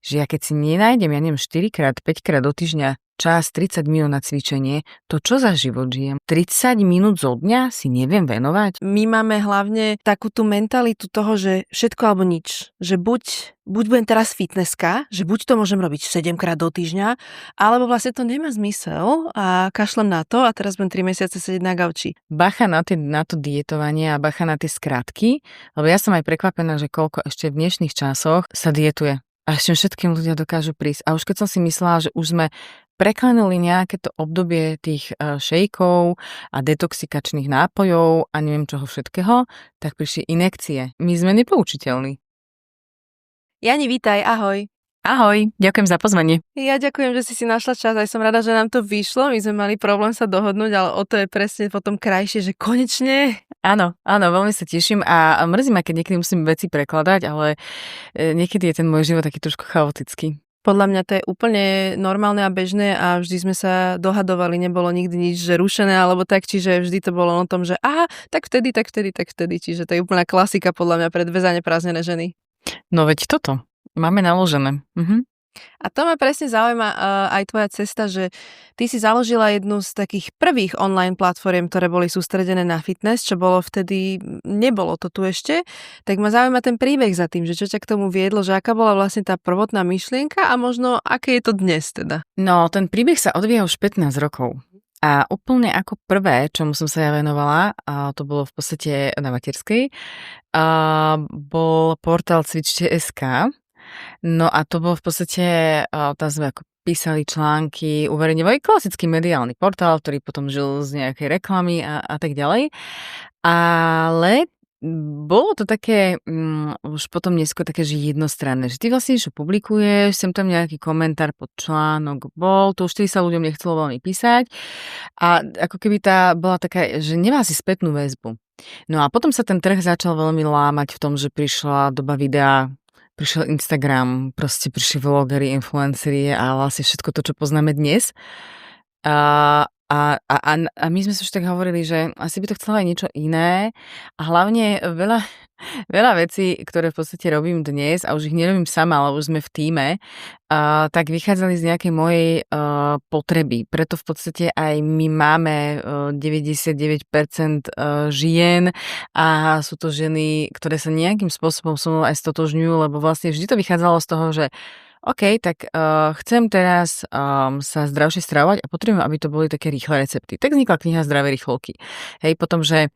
že ja keď si nenájdem, ja neviem, 4-5 krát do týždňa čas 30 minút na cvičenie, to čo za život žijem? 30 minút zo dňa si neviem venovať? My máme hlavne takú tú mentalitu toho, že všetko alebo nič. Že buď budem teraz fitnesska, že buď to môžem robiť 7 krát do týždňa, alebo vlastne to nemá zmysel a kašlem na to a teraz budem 3 mesiace sedieť na gauči. Bacha na to dietovanie a bacha na tie skratky, lebo ja som aj prekvapená, že koľko ešte v dnešných časoch sa dietuje. A ešte všetkým ľudia dokážu prísť. A už keď som si myslela, že už sme preklenuli nejaké to obdobie tých šejkov a detoxikačných nápojov a neviem čoho všetkého, tak prišli injekcie. My sme nepoučiteľní. Jani, vítaj, ahoj. Ahoj, ďakujem za pozvanie. Ja ďakujem, že si našla čas, aj som rada, že nám to vyšlo. My sme mali problém sa dohodnúť, ale o to je presne potom krajšie, že konečne. Áno, veľmi sa teším a mrzí ma, keď niekedy musím veci prekladať, ale niekedy je ten môj život taký trošku chaotický. Podľa mňa to je úplne normálne a bežné a vždy sme sa dohadovali, nebolo nikdy nič, že rušené alebo tak, čiže vždy to bolo o tom, že aha, tak vtedy, čiže to je úplná klasika podľa mňa pre dve zaneprázdnené ženy. No veď toto. Máme naložené. A to ma presne zaujíma aj tvoja cesta, že ty si založila jednu z takých prvých online platform, ktoré boli sústredené na fitness, čo bolo vtedy, nebolo to tu ešte, tak ma zaujíma ten príbeh za tým, že čo ťa k tomu viedlo, že aká bola vlastne tá prvotná myšlienka a možno aké je to dnes teda. No, ten príbeh sa odvíja už 15 rokov. A úplne ako prvé, čomu som sa ja venovala, a to bolo v podstate na materskej, bol portál Cvičte.sk. No a to bol v podstate, tam sme ako písali články, uverejňovali klasický mediálny portál, ktorý potom žil z nejakej reklamy a tak ďalej. Ale bolo to také, už potom neskôr také, že jednostranné, že ty vlastne niečo publikuješ, sem tam nejaký komentár pod článok bol, to už sa ľuďom nechcelo veľmi písať a ako keby tá bola taká, že nemá si spätnú väzbu. No a potom sa ten trh začal veľmi lámať v tom, že prišla doba videa, prišiel Instagram, proste prišli vlogery, influenceri a vlastne všetko to, čo poznáme dnes. A my sme si už tak hovorili, že asi by to chcelo aj niečo iné a hlavne veľa vecí, ktoré v podstate robím dnes a už ich nerobím sama, ale už sme v tíme, tak vychádzali z nejakej mojej potreby. Preto v podstate aj my máme 99% žien a sú to ženy, ktoré sa nejakým spôsobom so mnou aj stotožňujú, lebo vlastne vždy to vychádzalo z toho, že OK, tak chcem teraz sa zdravšie stravovať a potrebujem, aby to boli také rýchle recepty. Tak vznikla kniha Zdravé rýchlovky. Hej, potom, že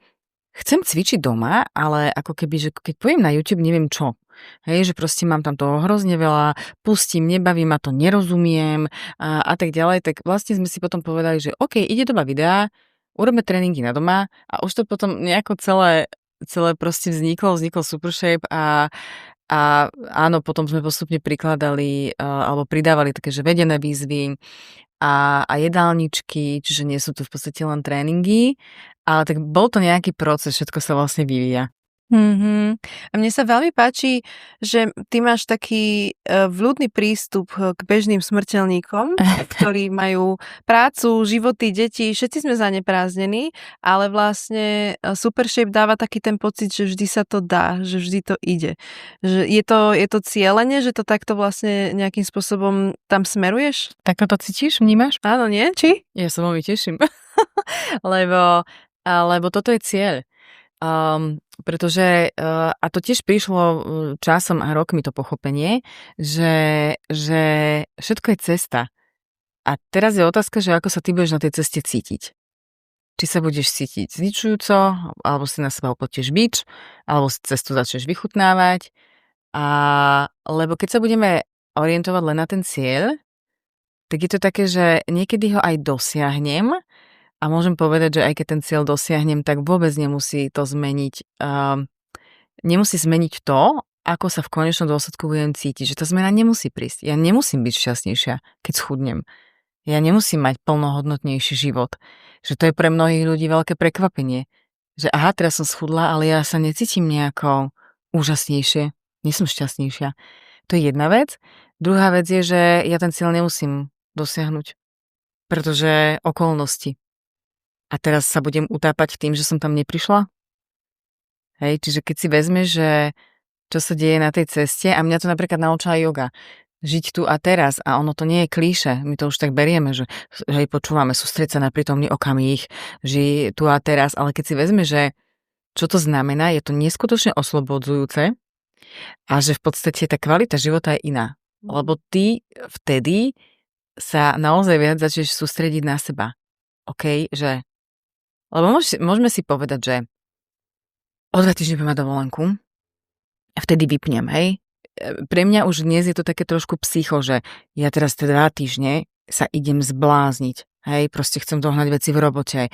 chcem cvičiť doma, ale ako keby, že keď poviem na YouTube, neviem čo. Hej, že proste mám tam toho hrozne veľa, pustím, nebaví ma to, nerozumiem a tak ďalej. Tak vlastne sme si potom povedali, že OK, ide doba videa, urobme tréningy na doma a už to potom nejako celé proste vzniklo Supershape a áno, potom sme postupne prikladali alebo pridávali také, že vedené výzvy a jedálničky, čiže nie sú to v podstate len tréningy, ale tak bol to nejaký proces, všetko sa vlastne vyvíja. A mne sa veľmi páči, že ty máš taký vľúdny prístup k bežným smrteľníkom, ktorí majú prácu, životy, deti, všetci sme zaneprázdnení, ale vlastne Supershape dáva taký ten pocit, že vždy sa to dá, že vždy to ide. Že je to cieľenie, že to takto vlastne nejakým spôsobom tam smeruješ? Tak to cítiš, vnímaš? Áno, nie? Či? Ja sa veľmi teším, lebo toto je cieľ. Pretože, a to tiež prišlo časom a rokmi to pochopenie, že všetko je cesta. A teraz je otázka, že ako sa ty budeš na tej ceste cítiť. Či sa budeš cítiť zničujúco, alebo si na seba uplotieš bič, alebo si cestu začneš vychutnávať. Lebo keď sa budeme orientovať len na ten cieľ, tak je to také, že niekedy ho aj dosiahnem, a môžem povedať, že aj keď ten cieľ dosiahnem, tak vôbec nemusí to zmeniť. Nemusí zmeniť to, ako sa v konečnom dôsledku budem cítiť. Že tá zmena nemusí prísť. Ja nemusím byť šťastnejšia, keď schudnem. Ja nemusím mať plnohodnotnejší život. Že to je pre mnohých ľudí veľké prekvapenie. Že aha, teraz som schudla, ale ja sa necítim nejako úžasnejšie. Nie som šťastnejšia. To je jedna vec. Druhá vec je, že ja ten cieľ nemusím dosiahnuť. Pretože okolnosti. A teraz sa budem utápať tým, že som tam neprišla? Hej, čiže keď si vezmeš, že čo sa deje na tej ceste, a mňa to napríklad naučila yoga. Žiť tu a teraz a ono to nie je klíše. My to už tak berieme, že hej, počúvame, sústrieť sa na prítomný okamih, ži tu a teraz, ale keď si vezme, že čo to znamená, je to neskutočne oslobodzujúce a že v podstate tá kvalita života je iná. Lebo ty vtedy sa naozaj viac začneš sústrediť na seba. OK? Že, lebo môžeme si povedať, že o 2 týždne budem mať dovolenku a vtedy vypnem, hej? Pre mňa už dnes je to také trošku psycho, že ja teraz 2 týždne sa idem zblázniť. Hej, proste chcem dohnať veci v robote,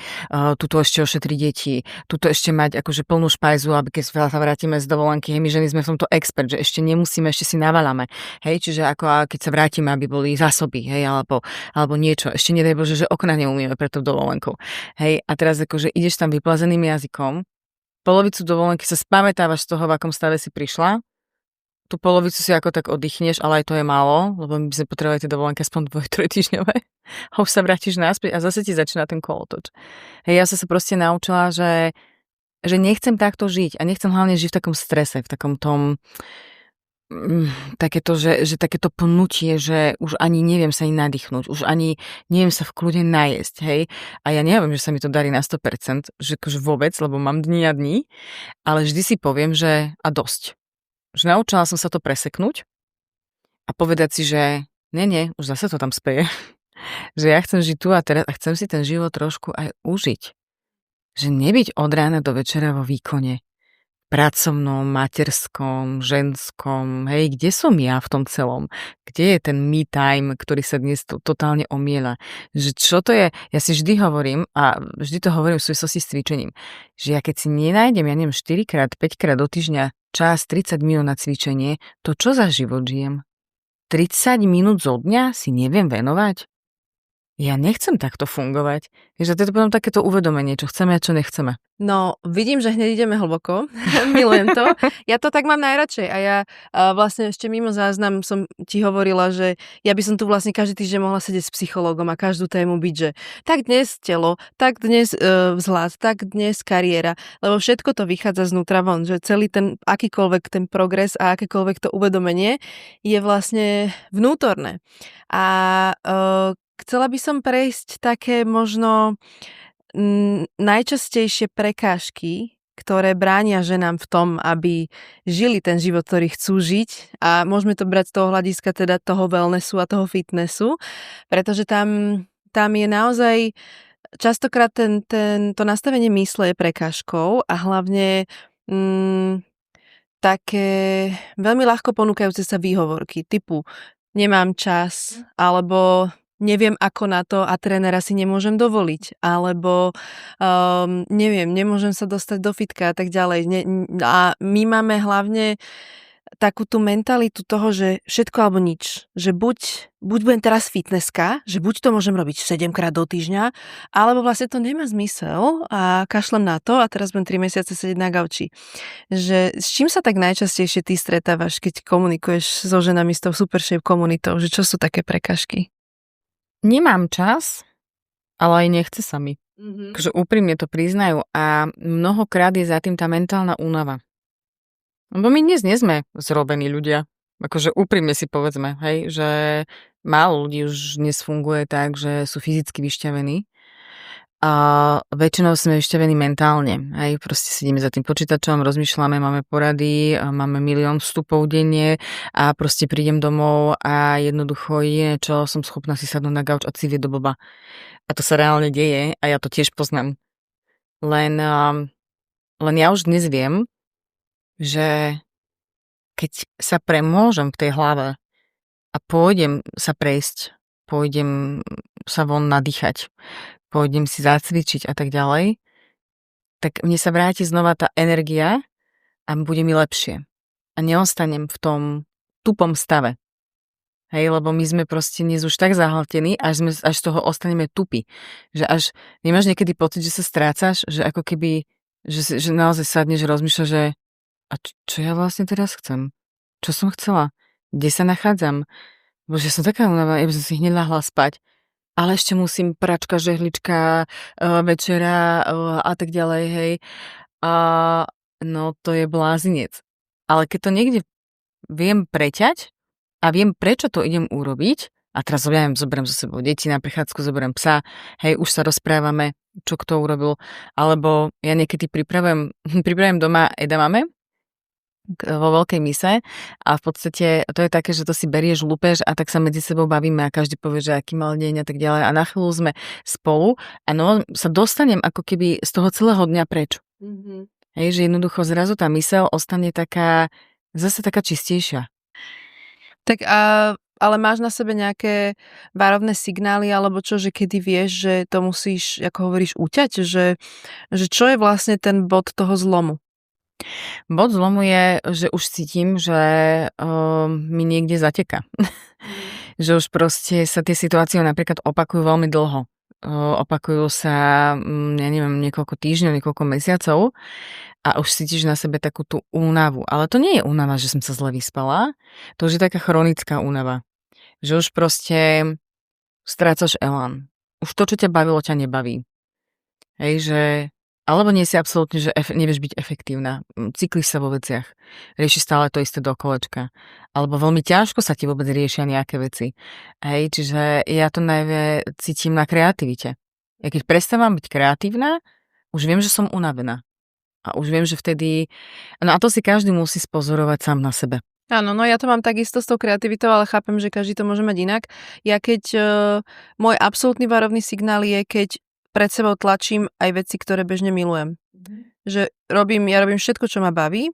tuto ešte ošetriť deti, tuto ešte mať akože plnú špajzu, aby keď sa vrátime z dovolenky, hej, my ženy sme v tomto expert, že ešte nemusíme, ešte si naváľame. Hej, čiže ako keď sa vrátime, aby boli zásoby, hej, alebo niečo. Ešte nedaj Bože, že okna neumieme pred tou dovolenkou. Hej, a teraz akože ideš tam vyplazeným jazykom, polovicu dovolenky sa spamätávaš z toho, v akom stave si prišla, tú polovicu si ako tak oddychneš, ale aj to je málo, lebo my by sme potrebovali tie dovolenky aspoň 2-3 týždňové. A už sa vrátiš naspäť a zase ti začína ten kolotoč. Hej, ja som sa proste naučila, že nechcem takto žiť a nechcem hlavne žiť v takom strese, v takom tom takéto, že takéto pnutie, že už ani neviem sa ani nadýchnúť, už ani neviem sa v kľude najesť, hej. A ja neviem, že sa mi to darí na 100%, že akože vôbec, lebo mám dni a dní, ale vždy si poviem, že a dosť. Že naučila som sa to preseknúť a povedať si, že nie, už zase to tam speje. Že ja chcem žiť tu a teraz a chcem si ten život trošku aj užiť. Že nebyť od rána do večera vo výkone. Pracovnom, materskom, ženskom. Hej, kde som ja v tom celom? Kde je ten me time, ktorý sa dnes totálne omiela? Že čo to je? Ja si vždy hovorím, a vždy to hovorím v súvislosti s cvičením, že ja keď si nenájdem, ja neviem, 4-5 krát do týždňa čas 30 minút na cvičenie, to čo za život žijem? 30 minút zo dňa si neviem venovať? Ja nechcem takto fungovať. Vieš, to je potom takéto uvedomenie, čo chceme a čo nechceme. No, vidím, že hneď ideme hlboko. Milujem to. Ja to tak mám najradšej a ja vlastne ešte mimo záznam som ti hovorila, že ja by som tu vlastne každý týždeň mohla sedieť s psychológom a každú tému byť, že tak dnes telo, tak dnes vzhľad, tak dnes kariéra, lebo všetko to vychádza znútra von, že celý ten akýkoľvek ten progres a akékoľvek to uvedomenie je vlastne vnútorné. A chcela by som prejsť také možno najčastejšie prekážky, ktoré bránia ženám v tom, aby žili ten život, ktorý chcú žiť, a môžeme to brať z toho hľadiska teda toho wellnessu a toho fitnessu, pretože tam je naozaj častokrát to nastavenie mysle je prekážkou a hlavne také veľmi ľahko ponúkajúce sa výhovorky typu nemám čas, alebo neviem ako na to a trénera si nemôžem dovoliť, alebo neviem, nemôžem sa dostať do fitka a tak ďalej. A my máme hlavne takú tú mentalitu toho, že všetko alebo nič. Že buď budem teraz fitnesska, že buď to môžem robiť 7 krát do týždňa, alebo vlastne to nemá zmysel a kašlem na to a teraz budem 3 mesiace sedieť na gauči. Že s čím sa tak najčastejšie ty stretávaš, keď komunikuješ so ženami s tou Super Shape komunitou? Že čo sú také prekažky? Nemám čas, ale aj nechce sa mi. Takže úprimne to priznajú a mnohokrát je za tým tá mentálna únava. Lebo my dnes nie sme zrobení ľudia. Akože úprimne si povedzme, hej, že málo ľudí už dnes funguje tak, že sú fyzicky vyšťavení. A väčšinou sme vyšťavení mentálne. Hej, proste sedíme za tým počítačom, rozmýšľame, máme porady, máme milión vstupov denne a proste prídem domov a jednoducho jediné, čo som schopná si sadnúť na gauč a cívieť do blba. A to sa reálne deje a ja to tiež poznám. Len ja už dnes viem, že keď sa premôžem v tej hlave a pôjdem sa prejsť, pôjdem sa von nadýchať, pôjdem si zacvičiť a tak ďalej, tak mne sa vráti znova tá energia a bude mi lepšie. A neostanem v tom tupom stave. Hej, lebo my sme proste dnes už tak zahltení, až z toho ostaneme tupi. Že až nemáš niekedy pocit, že sa strácaš, že ako keby, že naozaj sadneš, rozmýšľaš, že a čo ja vlastne teraz chcem? Čo som chcela? Kde sa nachádzam? Bože, som taká unavená, ja by som si hneď ľahla spať. Ale ešte musím pračka, žehlička, večera a tak ďalej, hej. No to je blázinec. Ale keď to niekde viem preťať a viem, prečo to idem urobiť. A teraz zoberiem so sebou deti na prechádzku, zoberiem psa, hej, už sa rozprávame, čo kto urobil. Alebo ja niekedy pripravujem doma edamame vo veľkej mise a v podstate to je také, že to si berieš, lúpeš a tak sa medzi sebou bavíme a každý povie, že aký mal deň a tak ďalej. A na chvíľu sme spolu a no sa dostanem ako keby z toho celého dňa preč. Mm-hmm. Hej, že jednoducho zrazu tá myseľ ostane zase taká čistejšia. Tak ale máš na sebe nejaké varovné signály alebo čo, že kedy vieš, že to musíš, ako hovoríš, uťať? Že čo je vlastne ten bod toho zlomu? Bod zlomu je, že už cítim, že mi niekde zateká. Že už proste sa tie situácie napríklad opakujú veľmi dlho. Opakujú sa, ja neviem, niekoľko týždňov, niekoľko mesiacov a už cítiš na sebe takú tú únavu. Ale to nie je únava, že som sa zle vyspala, to už je taká chronická únava. Že už proste strácaš elán. Už to, čo ťa bavilo, ťa nebaví. Hej, že alebo nie si absolútne, že nevieš byť efektívna. Cyklíš sa vo veciach. Riešiš stále to isté do kolečka. Alebo veľmi ťažko sa ti vôbec riešia nejaké veci. Hej, čiže ja to najviac cítim na kreativite. Ja keď prestávam byť kreatívna, už viem, že som unavená. A už viem, že vtedy... No a to si každý musí spozorovať sám na sebe. Áno, no ja to mám takisto s tou kreativitou, ale chápem, že každý to môže mať inak. Ja keď... môj absolútny varovný signál je, keď pred sebou tlačím aj veci, ktoré bežne milujem. Že ja robím všetko, čo ma baví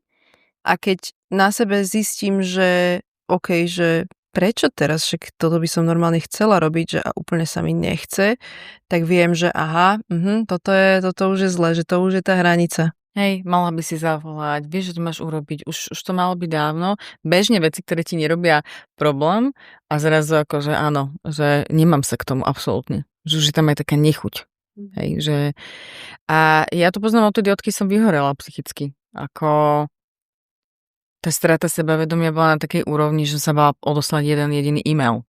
a keď na sebe zistím, že OK, že prečo teraz, že toto by som normálne chcela robiť, že a úplne sa mi nechce, tak viem, že aha, toto už je zle, že to už je tá hranica. Hej, mala by si zavolať, vieš, že to máš urobiť, už to malo byť dávno. Bežne veci, ktoré ti nerobia problém a zrazu akože áno, že nemám sa k tomu absolútne. Že už je tam aj taká nechuť. Hej, že... A ja to poznám odtedy, odkedy som vyhorela psychicky. Ako tá strata sebavedomia bola na takej úrovni, že sa bala odoslať jeden jediný e-mail.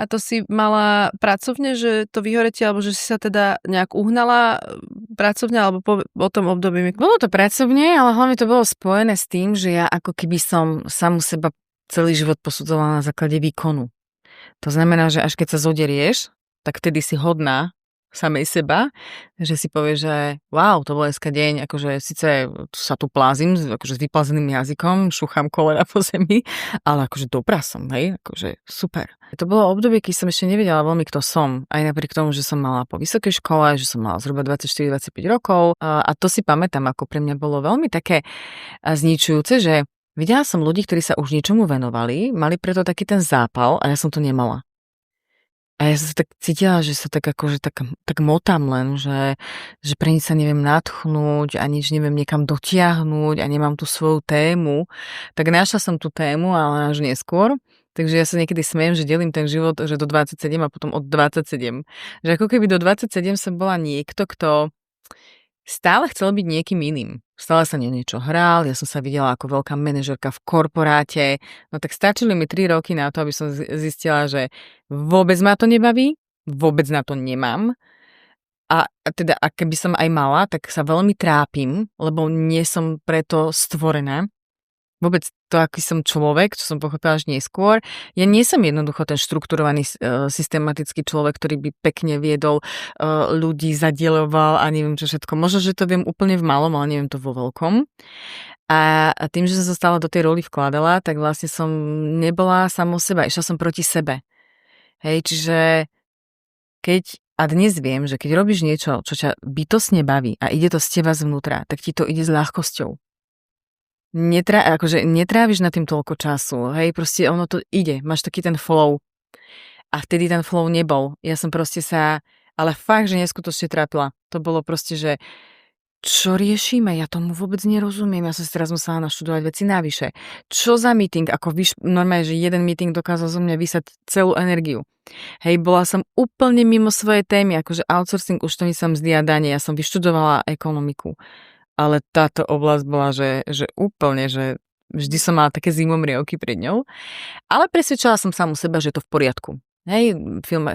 A to si mala pracovne, že to vyhoretie, alebo že si sa teda nejak uhnala pracovne, alebo o tom období? Bolo to pracovne, ale hlavne to bolo spojené s tým, že ja ako keby som samu seba celý život posudzovala na základe výkonu. To znamená, že až keď sa zoderieš, tak vtedy si hodná samej seba, že si povie, že wow, to bol dneska deň, akože síce sa tu plázim, akože s vyplazeným jazykom, šúcham kolena po zemi, ale akože dobrá som, hej, akože super. To bolo obdobie, keď som ešte nevedela veľmi, kto som, aj napriek tomu, že som mala po vysokej škole, že som mala zhruba 24-25 rokov a to si pamätám, ako pre mňa bolo veľmi také zničujúce, že videla som ľudí, ktorí sa už niečomu venovali, mali preto taký ten zápal a ja som to nemala. A ja som sa tak cítila, že sa tak akože tak motám len, že pre nič sa neviem nadchnúť a nič neviem niekam dotiahnuť a nemám tú svoju tému. Tak našla som tú tému, ale až neskôr. Takže ja sa niekedy smiem, že delím ten život, že do 27 a potom od 27. Že ako keby do 27 som bola niekto, kto stále chcel byť niekým iným. Stále sa niečo hral, ja som sa videla ako veľká manažerka v korporáte, no tak stačili mi 3 roky na to, aby som zistila, že vôbec ma to nebaví, vôbec na to nemám a teda ak by som aj mala, tak sa veľmi trápim, lebo nie som preto stvorená. Vôbec to, aký som človek, čo som pochopila až neskôr. Ja nie som jednoducho ten štrukturovaný, systematický človek, ktorý by pekne viedol ľudí, zadieľoval a neviem čo všetko. Možno, že to viem úplne v malom, ale neviem to vo veľkom. A tým, že som sa stále do tej roli vkladala, tak vlastne som nebola samou seba. Išla som proti sebe. Hej, čiže a dnes viem, že keď robíš niečo, čo ťa bytostne baví a ide to z teba zvnútra, tak ti to ide s ľahkosťou. Akože netráviš na tým toľko času, hej, proste ono to ide, máš taký ten flow a vtedy ten flow nebol, ja som proste ale fakt, že neskutočne trápila, to bolo proste, že čo riešime, ja tomu vôbec nerozumiem, ja som si teraz musela naštudovať veci navyše, čo za meeting, ako normálne, že jeden meeting dokázal zo mňa vysať celú energiu. Hej, bola som úplne mimo svojej témy, akože outsourcing, už to som mzdy a dane, ja som vyštudovala ekonomiku. Ale táto oblasť bola, že úplne, že vždy som mala také zimomrievky pred ňou. Ale presvedčala som samu seba, že je to v poriadku. Hej,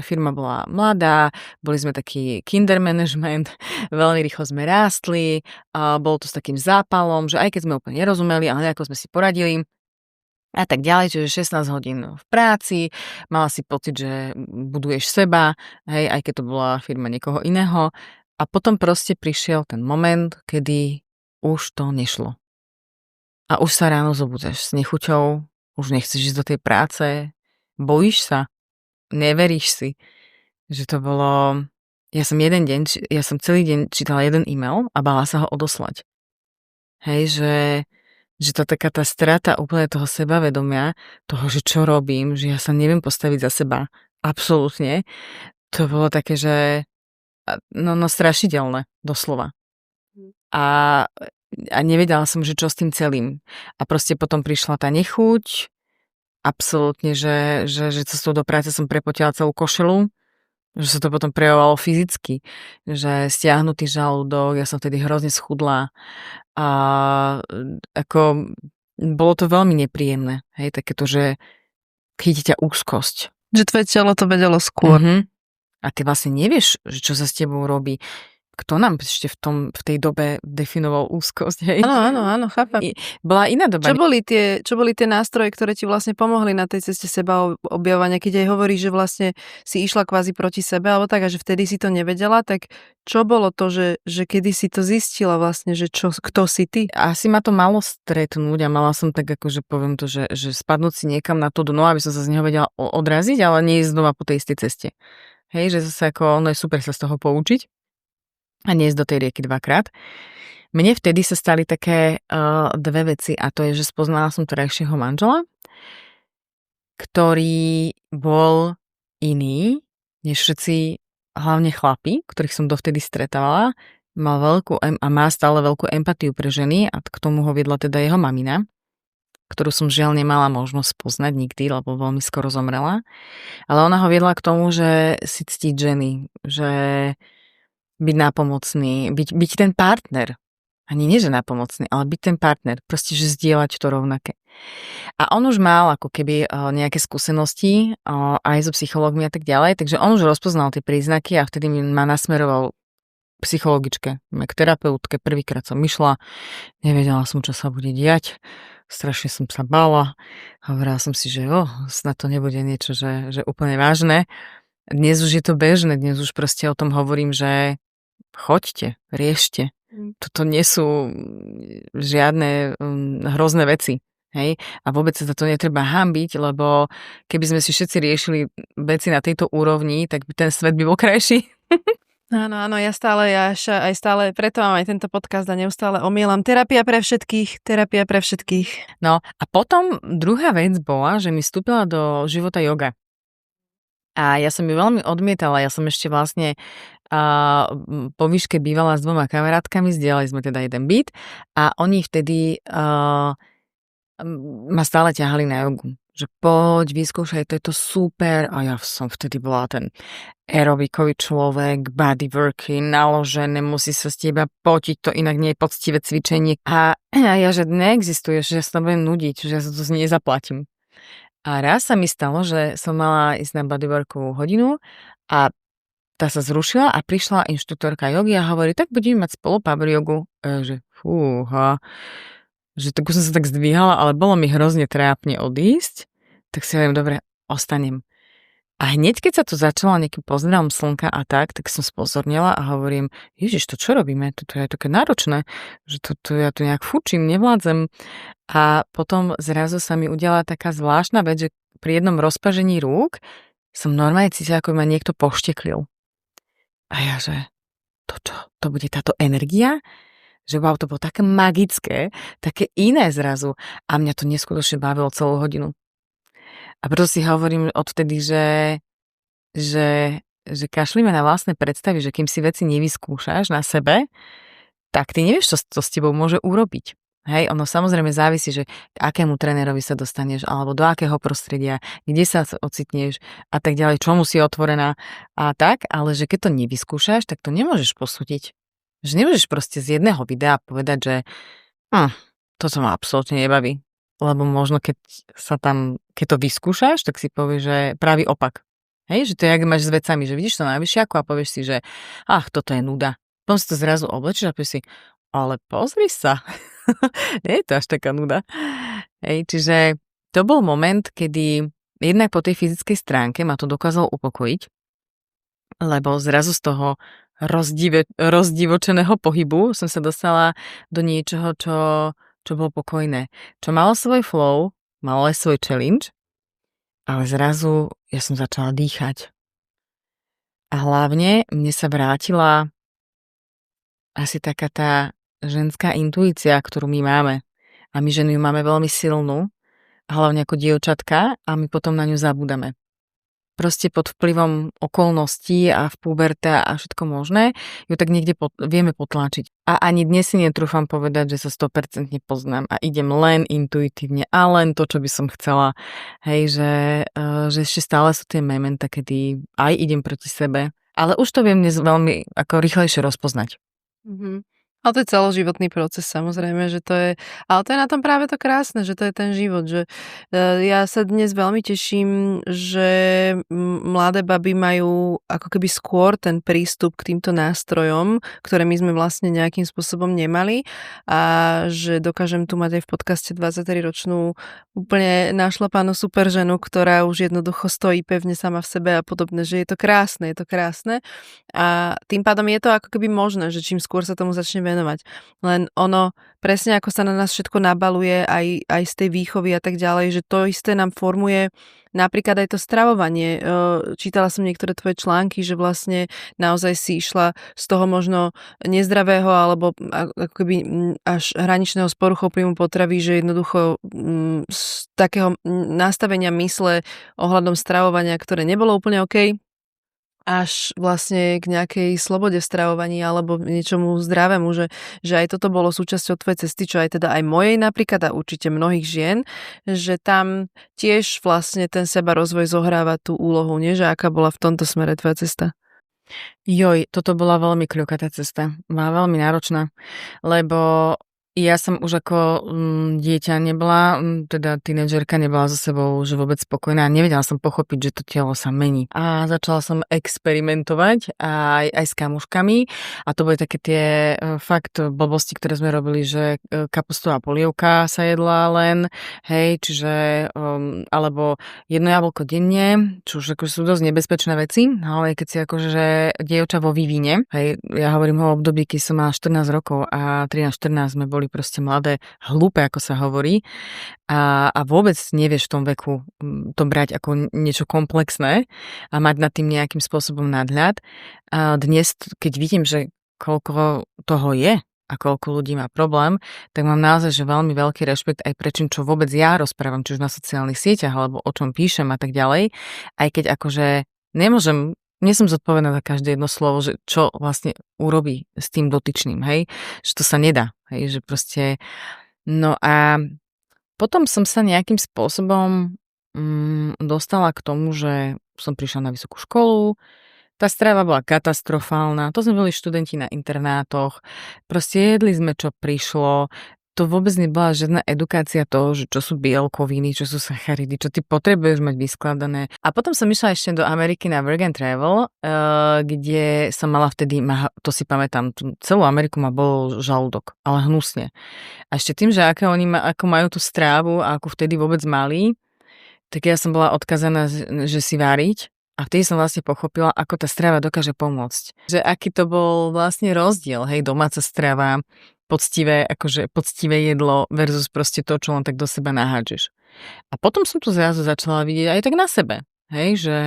firma bola mladá, boli sme taký kinder management, veľmi rýchlo sme rástli, a bolo to s takým zápalom, že aj keď sme úplne nerozumeli, ale nejako sme si poradili. a tak ďalej, čiže 16 hodín v práci, mala si pocit, že buduješ seba, hej, aj keď to bola firma niekoho iného. A potom proste prišiel ten moment, kedy už to nešlo. A už sa ráno zobudzaš s nechuťou, už nechceš ísť do tej práce, bojíš sa, neveríš si, že to bolo... Ja som celý deň čítala jeden e-mail a bála sa ho odoslať. Hej, že to taká tá strata úplne toho sebavedomia, toho, že čo robím, že ja sa neviem postaviť za seba. Absolútne. To bolo také, že no strašidelné, doslova. A nevedela som, že čo s tým celým. A proste potom prišla tá nechuť, absolútne, že cestou do práce som prepotila celú košelu, že sa to potom prejavovalo fyzicky, že stiahnutý žalúdok, ja som vtedy hrozne schudla a ako bolo to veľmi nepríjemné, hej, takéto, že chytí ťa úzkosť. Že tvoje telo to vedelo skôr. A ty vlastne nevieš, že čo sa s tebou robí. Kto nám ešte v tej dobe definoval úzkosť, hej? Áno, chápem. Bola iná doba. Čo boli tie nástroje, ktoré ti vlastne pomohli na tej ceste seba objavovania, keď aj hovoríš, že vlastne si išla kvázi proti sebe, alebo tak, a že vtedy si to nevedela, tak čo bolo to, že kedy si to zistila vlastne, že kto si ty? Asi ma to malo stretnúť a mala som tak akože poviem to, že spadnúť si niekam na to dno, aby som sa z neho vedela odraziť, ale nie ísť znova po tej istej ceste. Hej, že zase ako ono je super sa z toho poučiť a nie ísť do tej rieky dvakrát. Mne vtedy sa stali také dve veci a to je, že spoznala som terajšieho manžela, ktorý bol iný, než všetci, hlavne chlapi, ktorých som dovtedy stretávala. Mal a má stále veľkú empatiu pre ženy a k tomu ho viedla teda jeho mamina, ktorú som žiaľ nemala možnosť poznať nikdy, lebo veľmi skoro zomrela. Ale ona ho viedla k tomu, že si ctiť ženy, že byť nápomocný, byť ten partner. Ani nie, že nápomocný, ale byť ten partner. Proste, že zdieľať to rovnaké. A on už mal ako keby nejaké skúsenosti aj so psychológmi a tak ďalej, takže on už rozpoznal tie príznaky a vtedy ma nasmeroval psychologičke, k terapeutke. Prvýkrát som išla, nevedela som, čo sa bude diať. Strašne som sa bála. Hovorila som si, že snad to nebude niečo, že úplne vážne. Dnes už je to bežné, dnes už proste o tom hovorím, že choďte, riešte. Toto nie sú žiadne hrozné veci. Hej? A vôbec sa za to netreba hanbiť, lebo keby sme si všetci riešili veci na tejto úrovni, tak ten svet by bol krajší. Áno, ja aj stále, preto mám aj tento podcast a neustále omielam. Terapia pre všetkých. No a potom druhá vec bola, že mi vstúpila do života yoga. A ja som ju veľmi odmietala, ja som ešte vlastne po výške bývala s 2 kamarátkami, zdieľali sme teda jeden byt a oni vtedy ma stále ťahali na jogu. Že poď, vyskúšaj, to je to super. A ja som vtedy bola ten aerobikový človek, bodyworky, naložené, musí sa z teba potiť, to inak nie je poctivé cvičenie. A ja, že neexistuje, že ja sa budem nudiť, že ja sa to nezaplatím. A raz sa mi stalo, že som mala ísť na bodyworkovú hodinu a tá sa zrušila a prišla inštruktorka jogy a hovorí, tak budeme mať spolu power jogu. Že fúha. Že tak už som sa tak zdvíhala, ale bolo mi hrozne trápne odísť, tak si hovorím, dobre, ostanem. A hneď, keď sa to začalo nejakým pozdravom slnka a tak som spozornila a hovorím, Ježiš, to čo robíme? Toto je také náročné, že ja tu nejak fučím, nevládzem. A potom zrazu sa mi udiala taká zvláštna vec, že pri jednom rozpažení rúk som normálne cítila, ako ma niekto pošteklil. A ja, že to bude táto energia? Že wow, to bolo také magické, také iné zrazu. A mňa to neskutočne bavilo celú hodinu. A preto si hovorím odvtedy, že kašlíme na vlastné predstavy, že kým si veci nevyskúšaš na sebe, tak ty nevieš, čo to s tebou môže urobiť. Hej, ono samozrejme závisí, že k akému trénerovi sa dostaneš, alebo do akého prostredia, kde sa ocitneš a tak ďalej, čomu si otvorená a tak, ale že keď to nevyskúšaš, tak to nemôžeš posúdiť. Že nemôžeš proste z jedného videa povedať, že toto ma absolútne nebaví. Lebo možno keď to vyskúšaš, tak si povieš, že pravý opak. Hej, že to je, jak máš s vecami, že vidíš to na vyšiaku a povieš si, že toto je nuda. Potom si to zrazu oblečíš a povieš si, ale pozri sa. Nie je to až taká nuda. Hej, čiže to bol moment, kedy jednak po tej fyzickej stránke ma to dokázalo upokojiť, lebo zrazu z toho rozdivočeného pohybu som sa dostala do niečoho, čo bolo pokojné. Čo malo svoj flow, malo aj svoj challenge, ale zrazu ja som začala dýchať. A hlavne mne sa vrátila asi taká tá ženská intuícia, ktorú my máme. A my ženy ju máme veľmi silnú, hlavne ako dievčatka, a my potom na ňu zabúdame. Proste pod vplyvom okolností a v puberte a všetko možné ju tak niekde vieme potlačiť. A ani dnes si netrúfam povedať, že sa 100% poznám a idem len intuitívne a len to, čo by som chcela. Hej, že ešte stále sú tie mementa, kedy aj idem proti sebe, ale už to viem dnes veľmi ako rýchlejšie rozpoznať. Mhm. Ale to je celoživotný proces, samozrejme, že to je, ale to je na tom práve to krásne, že to je ten život, že ja sa dnes veľmi teším, že mladé baby majú ako keby skôr ten prístup k týmto nástrojom, ktoré my sme vlastne nejakým spôsobom nemali, a že dokážem tu mať aj v podcaste 23-ročnú úplne našlapanú super ženu, ktorá už jednoducho stojí pevne sama v sebe a podobne, že je to krásne, a tým pádom je to ako keby možné, že čím skôr sa tomu začne venovať. Len ono, presne ako sa na nás všetko nabaluje, aj z tej výchovy a tak ďalej, že to isté nám formuje napríklad aj to stravovanie. Čítala som niektoré tvoje články, že vlastne naozaj si išla z toho možno nezdravého alebo ako keby až hraničného s poruchou príjmu potravy, že jednoducho z takého nastavenia mysle ohľadom stravovania, ktoré nebolo úplne OK, až vlastne k nejakej slobode v stravovaní alebo niečomu zdravému, že aj toto bolo súčasťou tvojej cesty, čo aj teda aj mojej napríklad a určite mnohých žien, že tam tiež vlastne ten seba rozvoj zohráva tú úlohu, nie? Že aká bola v tomto smere tvoja cesta? Joj, toto bola veľmi kľukatá cesta. Bola veľmi náročná, lebo ja som už ako dieťa nebola, teda tínedžerka, nebola so sebou už vôbec spokojná. Nevedela som pochopiť, že to telo sa mení. A začala som experimentovať aj s kamuškami. A to boli také tie fakt blbosti, ktoré sme robili, že kapustová polievka sa jedla len, hej, čiže alebo jedno jablko denne, čo už akože sú dosť nebezpečné veci, ale keď si akože dievča vo vývine, hej, ja hovorím o období, keď som mala 14 rokov a 13-14 sme boli proste mladé, hlúpe, ako sa hovorí, a vôbec nevieš v tom veku to brať ako niečo komplexné a mať nad tým nejakým spôsobom nadhľad. A dnes, keď vidím, že koľko toho je a koľko ľudí má problém, tak mám naozaj že veľmi veľký rešpekt aj prečím, čo vôbec ja rozprávam, či už na sociálnych sieťach, alebo o čom píšem a tak ďalej, aj keď akože nie som zodpovedná za každé jedno slovo, že čo vlastne urobí s tým dotyčným, hej, že to sa nedá, hej, že proste, no a potom som sa nejakým spôsobom dostala k tomu, že som prišla na vysokú školu, tá strava bola katastrofálna, to sme boli študenti na internátoch, proste jedli sme, čo prišlo, to vôbec nebola žiadna edukácia toho, že čo sú bielkoviny, čo sú sacharidy, čo ty potrebuješ mať vyskladané. A potom som išla ešte do Ameriky na Work and Travel, kde som mala vtedy, to si pamätám, celú Ameriku ma bol žalúdok, ale hnusne. A ešte tým, že ako majú tú strávu a ako vtedy vôbec mali, tak ja som bola odkazaná, že si váriť. A vtedy som vlastne pochopila, ako tá strava dokáže pomôcť. Že aký to bol vlastne rozdiel, hej, domáca strava, poctivé jedlo versus proste to, čo len tak do seba nahádžeš. A potom som to zrazu začala vidieť aj tak na sebe, hej, že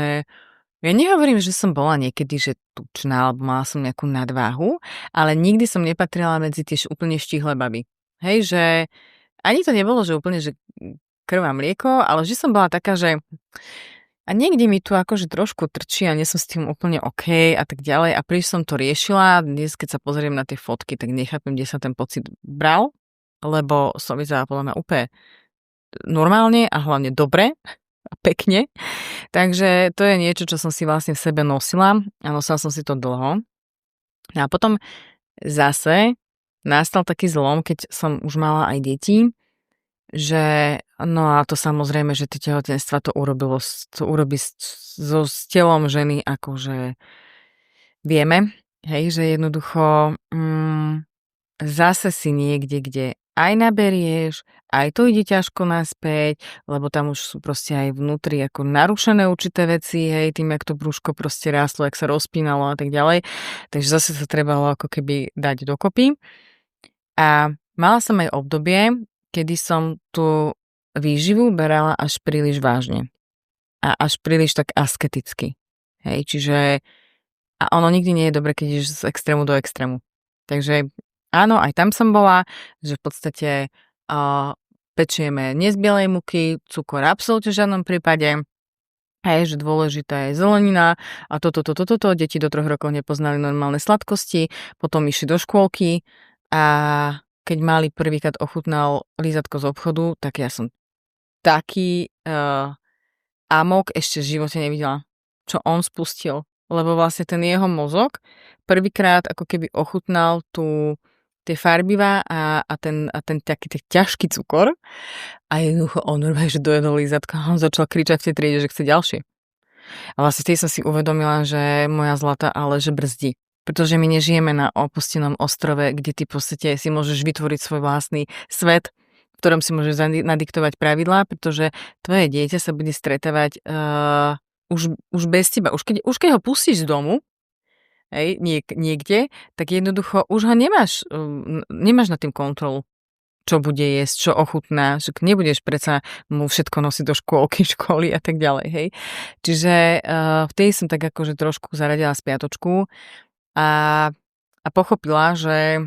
ja nehovorím, že som bola niekedy, že tučná, alebo mala som nejakú nadváhu, ale nikdy som nepatrila medzi tie úplne štíhle baby. Hej, že ani to nebolo, že úplne, že krv a mlieko, ale že som bola taká, že a niekde mi tu akože trošku trčí a nie som s tým úplne OK a tak ďalej. A príliš som to riešila. Dnes, keď sa pozriem na tie fotky, tak nechápem, kde sa ten pocit bral, lebo som vyzerala podľa mňa úplne normálne a hlavne dobre a pekne. Takže to je niečo, čo som si vlastne v sebe nosila a nosila som si to dlho. A potom zase nastal taký zlom, keď som už mala aj deti, že no a to samozrejme, že tie tehotenstva to urobí s telom ženy, akože vieme, hej, že jednoducho zase si niekde, kde aj naberieš, aj to ide ťažko naspäť, lebo tam už sú proste aj vnútri ako narušené určité veci, hej, tým, jak to brúško proste rástlo, jak sa rozpínalo a tak ďalej. Takže zase sa trebalo ako keby dať dokopy. A mala som aj obdobie, kedy som tú výživu berala až príliš vážne. A až príliš tak asketicky. Hej, čiže a ono nikdy nie je dobre, keď ideš z extrému do extrému. Takže áno, aj tam som bola, že v podstate pečieme nie z bielej múky, cukor absolútne v žiadnom prípade. Hej, že dôležitá je zelenina a toto. Deti do 3 rokov nepoznali normálne sladkosti, potom išli do škôlky a keď mali prvýkrát ochutnal lízatko z obchodu, tak ja som taký amok ešte v živote nevidela, čo on spustil. Lebo vlastne ten jeho mozog prvýkrát ako keby ochutnal tie farbivá a ten taký ťažký cukor a jednoducho on normálne, že dojedol lízatko a on začal kričať v tej triede, že chce ďalšie. A vlastne tým som si uvedomila, že moja zlata ale že brzdí. Pretože my nežijeme na opustenom ostrove, kde ty v podstate si môžeš vytvoriť svoj vlastný svet, v ktorom si môžeš nadiktovať pravidlá, pretože tvoje dieťa sa bude stretávať už bez teba. Už keď ho pustíš z domu, hej, niekde, tak jednoducho už ho nemáš nad tým kontrolu, čo bude jesť, čo ochutná, že nebudeš predsa mu všetko nosiť do škôlky, školy a tak ďalej, hej. Čiže vtedy som tak akože trošku zaradila spiatočku a pochopila, že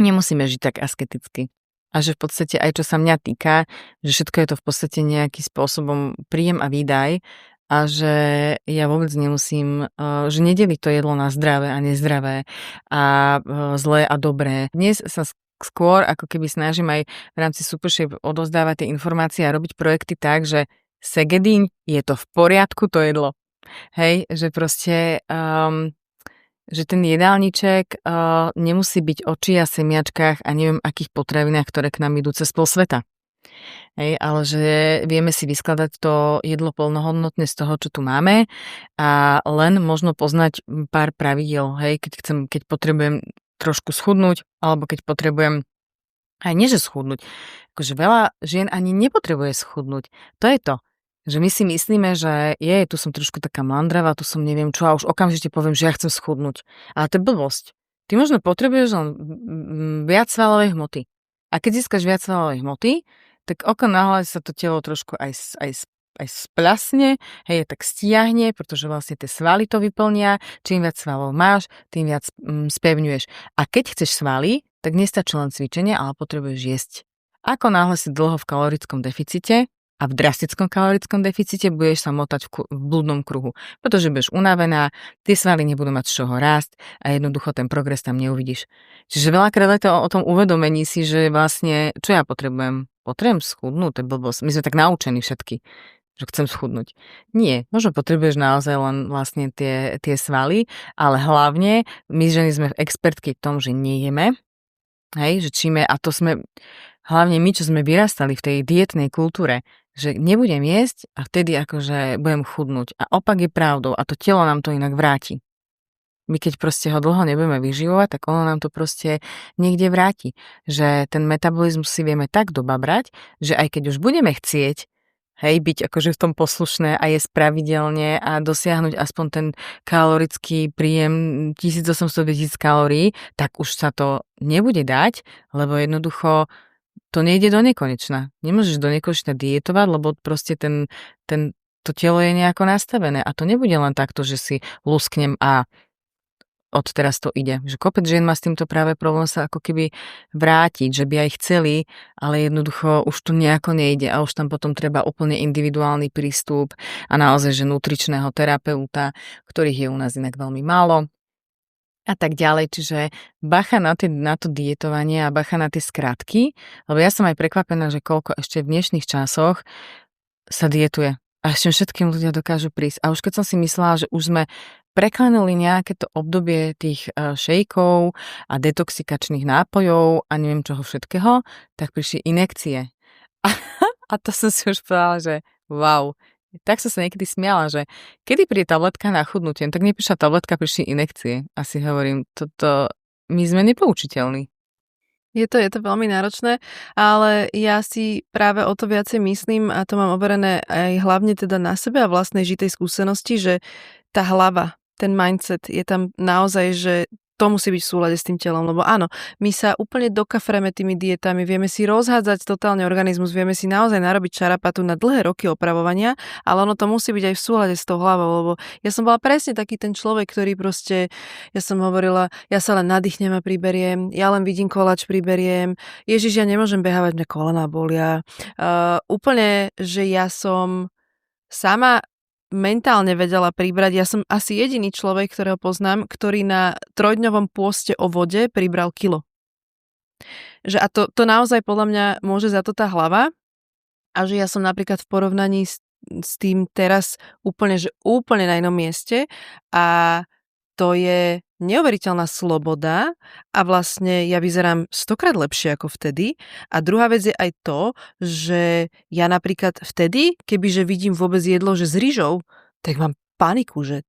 nemusíme žiť tak asketicky. A že v podstate aj čo sa mňa týka, že všetko je to v podstate nejakým spôsobom príjem a výdaj a že ja vôbec nemusím, že nedeliť to jedlo na zdravé a nezdravé a zlé a dobré. Dnes sa skôr ako keby snažím aj v rámci Supershape odozdávať tie informácie a robiť projekty tak, že segedín, je to v poriadku to jedlo. Hej, že proste že ten jedálniček nemusí byť o čia semiačkách a neviem akých potravinách, ktoré k nám idú cez pol sveta. Hej, ale že vieme si vyskladať to jedlo plnohodnotne z toho, čo tu máme a len možno poznať pár pravidiel, hej, keď potrebujem trošku schudnúť, alebo keď potrebujem aj nie, že schudnúť. Akože veľa žien ani nepotrebuje schudnúť. To je to. Že my si myslíme, že tu som trošku taká mandravá, tu som neviem čo a už okamžite poviem, že ja chcem schudnúť. Ale to je blbosť. Ty možno potrebuješ len viac svalovej hmoty. A keď získaš viac svalovej hmoty, tak náhle sa to telo trošku aj splasne, hej, tak stiahne, pretože vlastne tie svaly to vyplnia. Čím viac svalov máš, tým viac spevňuješ. A keď chceš svaly, tak nestačí len cvičenie, ale potrebuješ jesť. Ako náhle si dlho v kalorickom deficite a v drastickom kalorickom deficite budeš sa motať v blúdnom kruhu, pretože budeš unavená, tie svaly nebudú mať z čoho rásť a jednoducho ten progres tam neuvidíš. Čiže veľakrát je to o tom uvedomení si, že vlastne, čo ja potrebujem? Potrebujem schudnúť, to je blbosť. My sme tak naučení všetky, že chcem schudnúť. Nie, možno potrebuješ naozaj len vlastne tie svaly, ale hlavne my ženy sme expertky v tom, že nejeme, hej, že číme, a to sme, hlavne my, čo sme vyrastali v tej dietnej kultúre, že nebudem jesť a vtedy akože budem chudnúť. A opak je pravdou a to telo nám to inak vráti. My keď proste ho dlho nebudeme vyživovať, tak ono nám to proste niekde vráti. Že ten metabolizmus si vieme tak dobabrať, že aj keď už budeme chcieť, hej, byť akože v tom poslušné a jesť pravidelne a dosiahnuť aspoň ten kalorický príjem 1800-2000 kalórií, tak už sa to nebude dať, lebo jednoducho to nejde do nekonečna. Nemôžeš do nekonečna dietovať, lebo proste to telo je nejako nastavené a to nebude len takto, že si lusknem a od teraz to ide. Že kopec žien má s týmto práve problém sa ako keby vrátiť, že by aj chceli, ale jednoducho už to nejako nejde a už tam potom treba úplne individuálny prístup a naozaj, že nutričného terapeuta, ktorých je u nás inak veľmi málo a tak ďalej. Čiže bacha na to dietovanie a bacha na tie skratky, lebo ja som aj prekvapená, že koľko ešte v dnešných časoch sa dietuje. A ešte všetkým ľudia dokážu prísť. A už keď som si myslela, že už sme preklenuli nejaké to obdobie tých šejkov a detoxikačných nápojov a neviem čoho všetkého, tak prišli injekcie. A to som si už povedala, že wow. Tak som sa niekedy smiala, že kedy príde tabletka na chudnutie, tak neprišla tabletka, prišli injekcie. A si hovorím, my sme nepoučiteľní. Je to veľmi náročné, ale ja si práve o to viacej myslím a to mám overené aj hlavne teda na sebe a vlastnej žitej skúsenosti, že tá hlava, ten mindset je tam naozaj, že to musí byť v súlade s tým telom, lebo áno, my sa úplne dokafreme tými dietami, vieme si rozhádzať totálne organizmus, vieme si naozaj narobiť čarapatu na dlhé roky opravovania, ale ono to musí byť aj v súlade s tou hlavou, lebo ja som bola presne taký ten človek, ktorý proste, ja som hovorila, ja sa len nadýchnem a priberiem, ja len vidím koláč, priberiem, Ježiš, ja nemôžem behávať, mňa kolená bolia. Úplne, že ja som sama mentálne vedela pribrať. Ja som asi jediný človek, ktorého poznám, ktorý na 3-dňovom pôste o vode pribral kilo. Že a to naozaj podľa mňa môže za to tá hlava a že ja som napríklad v porovnaní s tým teraz úplne na inom mieste a to je neuveriteľná sloboda a vlastne ja vyzerám 100-krát lepšie ako vtedy. A druhá vec je aj to, že ja napríklad vtedy, kebyže vidím vôbec jedlo, že s rýžou, tak mám paniku, že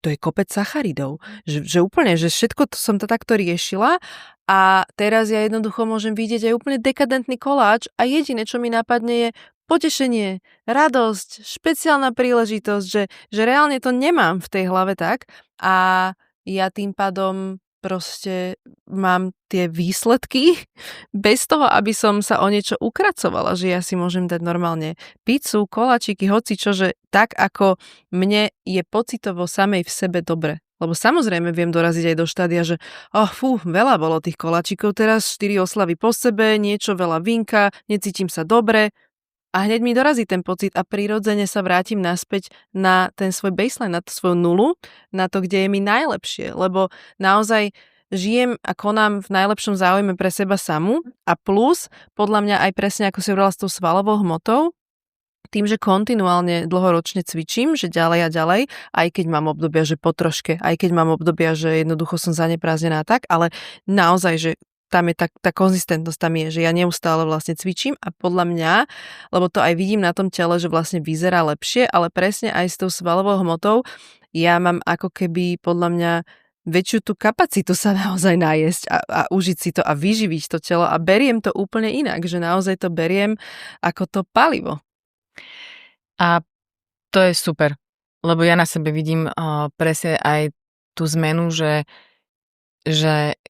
to je kopec sacharidov. Že úplne, že všetko to som to takto riešila a teraz ja jednoducho môžem vidieť aj úplne dekadentný koláč a jediné, čo mi napadne je potešenie, radosť, špeciálna príležitosť, že reálne to nemám v tej hlave tak a ja tým pádom proste mám tie výsledky bez toho, aby som sa o niečo ukracovala, že ja si môžem dať normálne pizzu, koláčiky, hocičo, že tak ako mne je pocitovo samej v sebe dobre. Lebo samozrejme viem doraziť aj do štádia, že veľa bolo tých koláčikov teraz, 4 oslavy po sebe, niečo, veľa vinka, necítim sa dobre. A hneď mi dorazí ten pocit a prirodzene sa vrátim naspäť na ten svoj baseline, na tú svoju nulu, na to, kde je mi najlepšie. Lebo naozaj žijem a konám v najlepšom záujme pre seba samú a plus, podľa mňa aj presne ako si hovorila s tou svalovou hmotou, tým, že kontinuálne dlhoročne cvičím, že ďalej a ďalej, aj keď mám obdobia, že po troške, aj keď mám obdobia, že jednoducho som zaneprázdnená tak, ale naozaj, že tam je tá konzistentnosť tam je, že ja neustále vlastne cvičím a podľa mňa, lebo to aj vidím na tom tele, že vlastne vyzerá lepšie, ale presne aj s tou svalovou hmotou ja mám ako keby podľa mňa väčšiu tú kapacitu sa naozaj najesť a užiť si to a vyživiť to telo a beriem to úplne inak, že naozaj to beriem ako to palivo. A to je super, lebo ja na sebe vidím presne aj tú zmenu, že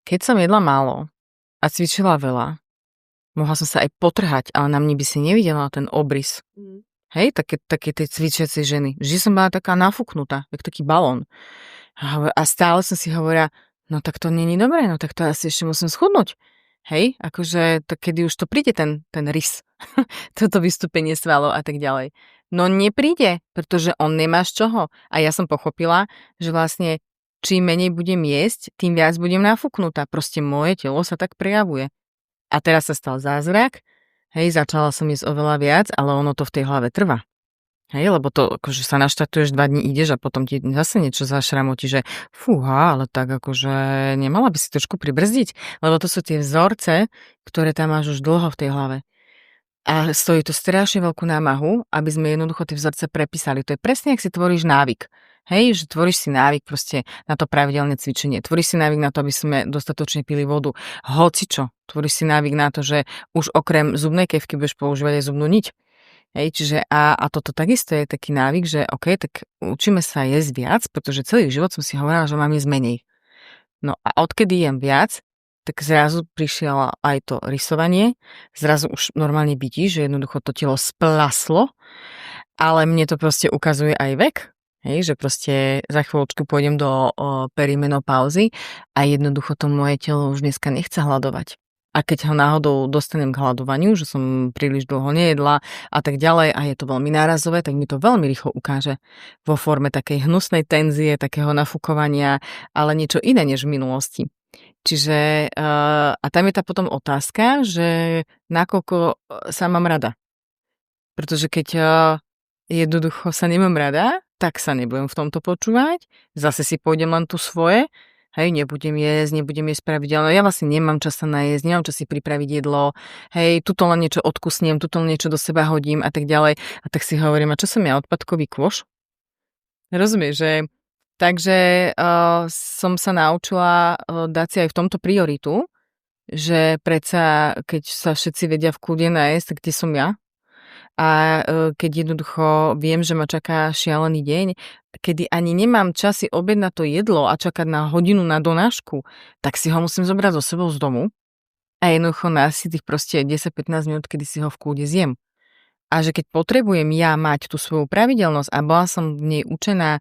keď som jedla málo a cvičila veľa, mohla som sa aj potrhať, ale na mne by si nevidela ten obrys. Hej, také tie cvičiace ženy. Že som bola taká nafúknutá, taký balón. A stále som si hovorila, no tak to není dobré, no tak to asi ešte musím schudnúť. Hej, akože to, kedy už to príde ten rys, toto vystúpenie svalov a tak ďalej. No nepríde, pretože on nemá z čoho. A ja som pochopila, že vlastne čím menej budem jesť, tým viac budem nafúknutá. Proste moje telo sa tak prejavuje. A teraz sa stal zázrak. Hej, začala som jesť oveľa viac, ale ono to v tej hlave trvá. Hej, lebo to akože sa naštartuješ 2 dní ideš a potom ti zase niečo zašramotí, že fúha, ale tak akože nemala by si trošku pribrzdiť, lebo to sú tie vzorce, ktoré tam máš už dlho v tej hlave. A stojí to strašne veľkú námahu, aby sme jednoducho tie vzorce prepísali. To je presne, ak si tvoríš návyk. Hej, že tvoríš si návyk proste na to pravidelné cvičenie. Tvoríš si návyk na to, aby sme dostatočne pili vodu. Hocičo. Tvoríš si návyk na to, že už okrem zubnej kefky budeš používať aj zubnú niť. Hej, čiže a toto takisto je taký návyk, že OK, tak učíme sa jesť viac, pretože celý život som si hovorila, že mám jesť menej. No a odkedy jem viac, tak zrazu prišiel aj to rysovanie, zrazu už normálne vidíš, že jednoducho to telo splaslo, ale mne to proste ukazuje aj vek, hej, že proste za chvíľočku pôjdem do perimenopauzy a jednoducho to moje telo už dneska nechce hľadovať. A keď ho náhodou dostanem k hľadovaniu, že som príliš dlho nejedla a tak ďalej a je to veľmi nárazové, tak mi to veľmi rýchlo ukáže vo forme takej hnusnej tenzie, takého nafúkovania, ale niečo iné než v minulosti. Čiže a tam je tá potom otázka, že nakoľko sa mám rada. Pretože keď jednoducho sa nemám rada, tak sa nebudem v tomto počúvať, zase si pôjdem len tu svoje. Hej, nebudem jesť pravidelne. Ja vlastne nemám čas sa najesť, nemám čas si pripraviť jedlo. Hej, tuto len niečo odkusnem, tuto len niečo do seba hodím a tak ďalej. A tak si hovorím, a čo som ja, odpadkový kôš? Rozumieš, že takže som sa naučila dať si aj v tomto prioritu že predsa, keď sa všetci vedia v kľude nájsť, tak kde som ja? A keď jednoducho viem, že ma čaká šialený deň, kedy ani nemám čas si objednať to jedlo a čakať na hodinu na donášku, tak si ho musím zobrať so sebou z domu a jednoducho nájsť si tých proste 10-15 minút, kedy si ho v kľude zjem. A že keď potrebujem ja mať tú svoju pravidelnosť a bola som v nej učená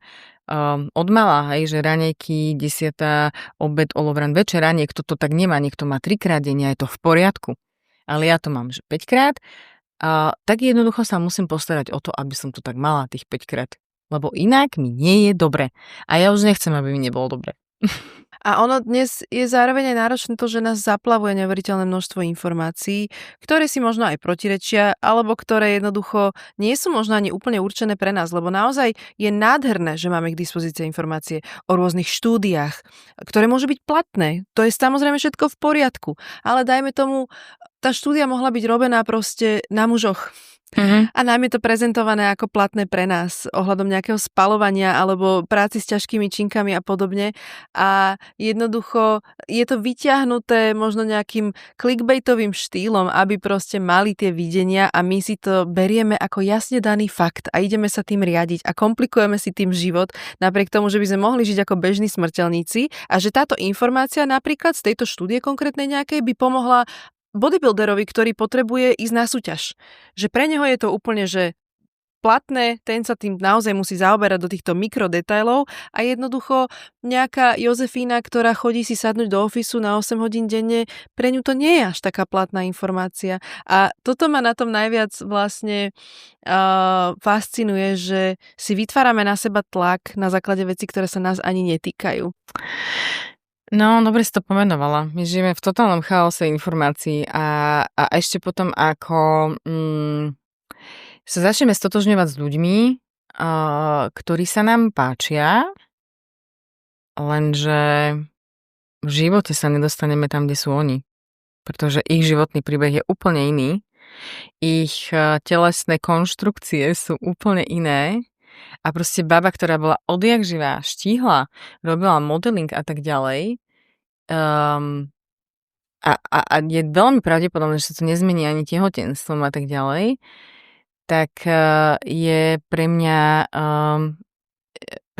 od mala, hej, že raňajky, 10, obed, olovran, večera, niekto to tak nemá, niekto má 3-krát denne a je to v poriadku. Ale ja to mám, že 5-krát, tak jednoducho sa musím postarať o to, aby som to tak mala tých 5-krát. Lebo inak mi nie je dobre. A ja už nechcem, aby mi nebolo dobre. A ono dnes je zároveň aj náročné to, že nás zaplavuje neuveriteľné množstvo informácií, ktoré si možno aj protirečia, alebo ktoré jednoducho nie sú možno ani úplne určené pre nás, lebo naozaj je nádherné, že máme k dispozícii informácie o rôznych štúdiách, ktoré môžu byť platné. To je samozrejme všetko v poriadku, ale dajme tomu, tá štúdia mohla byť robená proste na mužoch. A nám je to prezentované ako platné pre nás ohľadom nejakého spalovania alebo práci s ťažkými činkami a podobne. A jednoducho je to vyťahnuté možno nejakým clickbaitovým štýlom, aby proste mali tie videnia a my si to berieme ako jasne daný fakt a ideme sa tým riadiť a komplikujeme si tým život napriek tomu, že by sme mohli žiť ako bežní smrteľníci a že táto informácia napríklad z tejto štúdie konkrétnej nejakej by pomohla bodybuilderovi, ktorý potrebuje ísť na súťaž. Že pre neho je to úplne, že platné, ten sa tým naozaj musí zaoberať do týchto mikrodetailov a jednoducho nejaká Jozefína, ktorá chodí si sadnúť do ofisu na 8 hodín denne, pre ňu to nie je až taká platná informácia. A toto ma na tom najviac vlastne fascinuje, že si vytvárame na seba tlak na základe vecí, ktoré sa nás ani netýkajú. No, dobre si to pomenovala. My žijeme v totálnom chaose informácií a ešte potom ako sa začneme stotožňovať s ľuďmi, ktorí sa nám páčia, lenže v živote sa nedostaneme tam, kde sú oni. Pretože ich životný príbeh je úplne iný. Ich telesné konštrukcie sú úplne iné. A proste baba, ktorá bola odjak živá, štíhla, robila modeling a tak ďalej, a je veľmi pravdepodobné, že sa to nezmení ani tehotenstvom a tak ďalej, tak je pre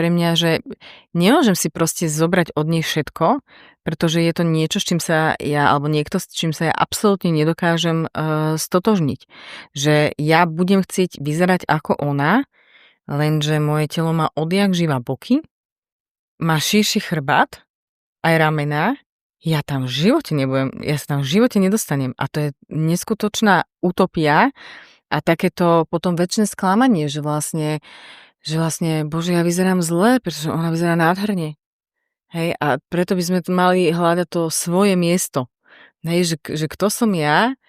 mňa, že nemôžem si proste zobrať od nej všetko, pretože je to niečo, s čím sa ja, alebo niekto, s čím sa ja absolútne nedokážem stotožniť. Že ja budem chcieť vyzerať ako ona, lenže moje telo má odjak živá boky, má širší chrbát, aj ramená, ja sa tam v živote nedostanem. A to je neskutočná utopia a takéto potom väčšie sklamanie, že vlastne, bože, ja vyzerám zle, pretože ona vyzerá nádherne. Hej, a preto by sme mali hľadať to svoje miesto. Hej, že kto som ja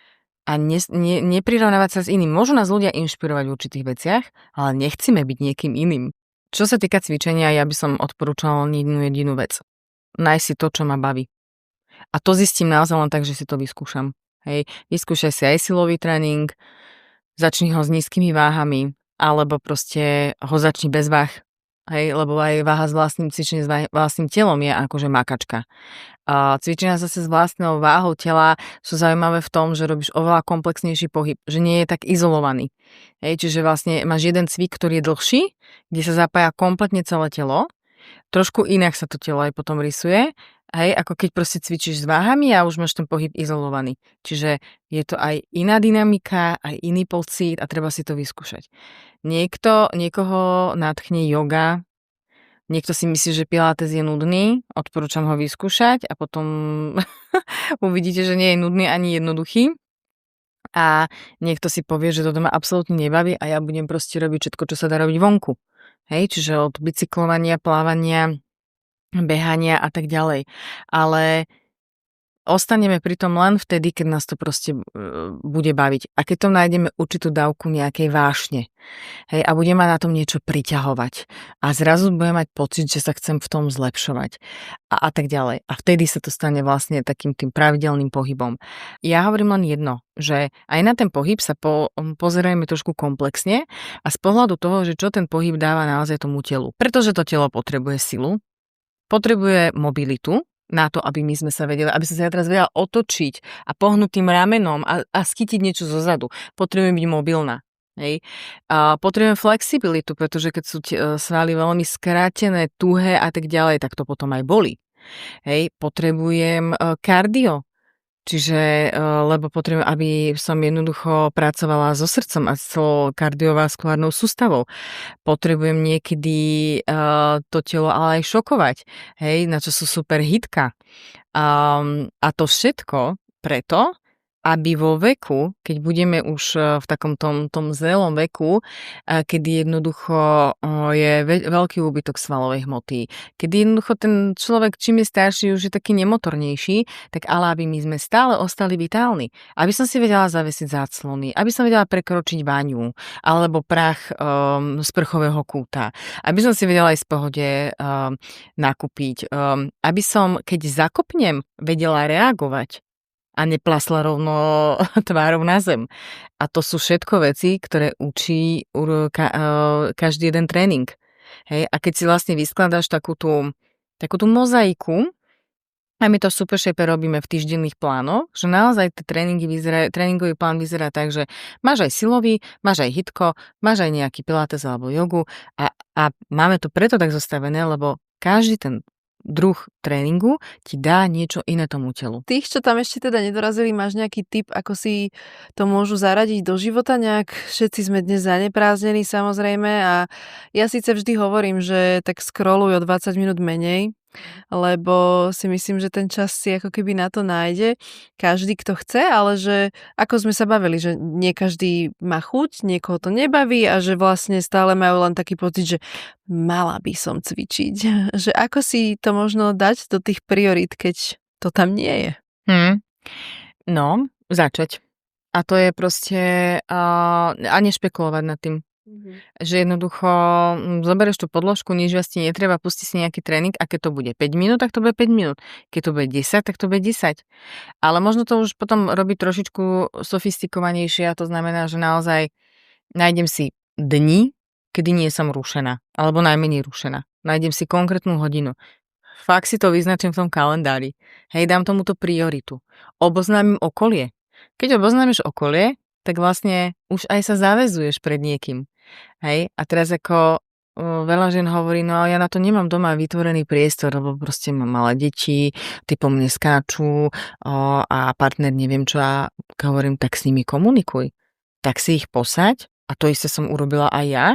a neprirovnávať sa s iným. Môžu nás ľudia inšpirovať v určitých veciach, ale nechceme byť niekým iným. Čo sa týka cvičenia, ja by som odporúčala jednu jedinú vec. Nájsť si to, čo ma baví. A to zistím naozaj len tak, že si to vyskúšam. Hej, vyskúšaj si aj silový tréning, začni ho s nízkymi váhami, alebo proste ho začni bez váh. Hej, lebo aj váha s vlastným cvičením, s vlastným telom je akože makačka. A cvičenia zase s vlastnou váhou tela sú zaujímavé v tom, že robíš oveľa komplexnejší pohyb, že nie je tak izolovaný. Hej, čiže vlastne máš jeden cvik, ktorý je dlhší, kde sa zapája kompletne celé telo. Trošku inak sa to telo aj potom rysuje, hej, ako keď proste cvičíš s váhami a už máš ten pohyb izolovaný. Čiže je to aj iná dynamika, aj iný pocit a treba si to vyskúšať. Niekoho nadchne yoga, niekto si myslí, že pilates je nudný, odporúčam ho vyskúšať a potom uvidíte, že nie je nudný ani jednoduchý. A niekto si povie, že toto ma absolútne nebaví a ja budem proste robiť všetko, čo sa dá robiť vonku. Hej, čiže od bicyklovania, plávania, behania a tak ďalej. Ale ostaneme pri tom len vtedy, keď nás to proste bude baviť. A keď to nájdeme určitú dávku nejakej vášne. Hej, a bude ma na tom niečo priťahovať. A zrazu budem mať pocit, že sa chcem v tom zlepšovať. A tak ďalej. A vtedy sa to stane vlastne takým tým pravidelným pohybom. Ja hovorím len jedno, že aj na ten pohyb sa pozerajme trošku komplexne a z pohľadu toho, že čo ten pohyb dáva naozaj tomu telu. Pretože to telo potrebuje silu, potrebuje mobilitu, na to, aby my sme sa vedeli, aby som sa ja teraz vedela otočiť a pohnúť tým ramenom a schytiť niečo zozadu. Potrebujem byť mobilná. Hej. A potrebujem flexibilitu, pretože keď sú svaly veľmi skrátené, tuhé a tak ďalej, tak to potom aj bolí. Hej. Potrebujem kardio. Čiže, lebo potrebujem, aby som jednoducho pracovala so srdcom a s celou kardiovaskulárnou sústavou. Potrebujem niekedy to telo ale aj šokovať, hej, na čo sú super hitka. A to všetko preto, aby vo veku, keď budeme už v takom tom zrelom veku, kedy jednoducho je veľký úbytok svalovej hmoty, kedy jednoducho ten človek, čím je starší, už je taký nemotornejší, tak ale aby my sme stále ostali vitálni. Aby som si vedela zavesiť záclony, aby som vedela prekročiť baňu alebo prach z prchového kúta, aby som si vedela aj v pohode nakúpiť, aby som, keď zakopnem, vedela reagovať a neplasla rovno tvárou na zem. A to sú všetko veci, ktoré učí každý jeden tréning. Hej? A keď si vlastne vyskladáš takú tú mozaiku, a my to v Supershape robíme v týždenných plánoch, že naozaj tréningový plán vyzerá tak, že máš aj silový, máš aj hitko, máš aj nejaký pilates alebo jogu a máme to preto tak zostavené, lebo každý ten druh tréningu ti dá niečo iné tomu telu. Tých, čo tam ešte teda nedorazili, máš nejaký tip, ako si to môžu zaradiť do života nejak? Všetci sme dnes zaneprázdnení samozrejme a ja síce vždy hovorím, že tak scrolluj o 20 minút menej, lebo si myslím, že ten čas si ako keby na to nájde každý, kto chce, ale že ako sme sa bavili, že nie každý má chuť, niekoho to nebaví a že vlastne stále majú len taký pocit, že mala by som cvičiť. Že ako si to možno dať do tých priorít, keď to tam nie je? No, začať. A to je proste a nešpekulovať nad tým. Že jednoducho zoberieš tú podložku, nič viac ti netreba, pusti si nejaký tréning a keď to bude 5 minút, tak to bude 5 minút. Keď to bude 10, tak to bude 10. Ale možno to už potom robiť trošičku sofistikovanejšie a to znamená, že naozaj nájdem si dni, kedy nie som rušená, alebo najmenej rušená. Nájdem si konkrétnu hodinu. Fakt si to vyznačím v tom kalendári. Hej, dám tomuto prioritu. Oboznámim okolie. Keď oboznámiš okolie, tak vlastne už aj sa zaväzuješ pred niekým. Hej, a teraz ako veľa žien hovorí, no ja na to nemám doma vytvorený priestor, lebo proste mám malé deti, tí po mne skáču a partner neviem čo a hovorím, tak s nimi komunikuj. Tak si ich posaď a to isté som urobila aj ja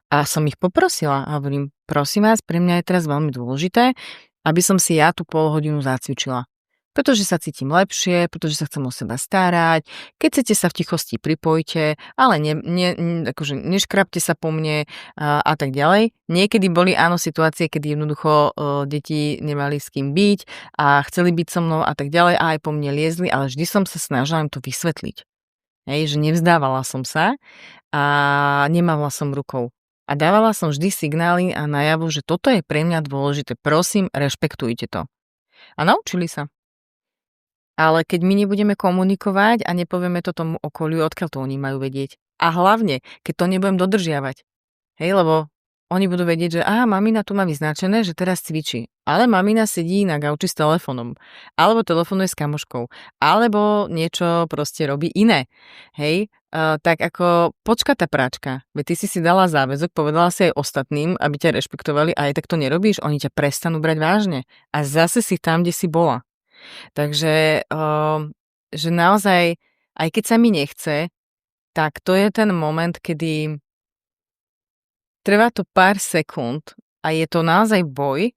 a som ich poprosila a hovorím, prosím vás, pre mňa je teraz veľmi dôležité, aby som si ja tú pol hodinu zacvičila. Pretože sa cítim lepšie, pretože sa chcem o seba starať. Keď chcete sa v tichosti pripojte, ale akože neškrapte sa po mne a tak ďalej. Niekedy boli áno situácie, kedy jednoducho deti nemali s kým byť a chceli byť so mnou a tak ďalej a aj po mne liezli, ale vždy som sa snažila im to vysvetliť. Hej, že nevzdávala som sa a nemávala som rukou. A dávala som vždy signály a najavo, že toto je pre mňa dôležité. Prosím, rešpektujte to. A naučili sa. Ale keď my nebudeme komunikovať a nepovieme to tomu okoliu, odkiaľ to oni majú vedieť. A hlavne, keď to nebudem dodržiavať. Hej, lebo oni budú vedieť, že mamina tu má vyznačené, že teraz cvičí. Ale mamina sedí na gauči s telefónom. Alebo telefonuje s kamoškou. Alebo niečo proste robí iné. Hej, tak ako počka tá práčka. Veď ty si dala záväzok, povedala si aj ostatným, aby ťa rešpektovali a aj tak to nerobíš, oni ťa prestanú brať vážne. A zase si tam, kde si bola. Takže že naozaj, aj keď sa mi nechce, tak to je ten moment, kedy trvá to pár sekúnd a je to naozaj boj,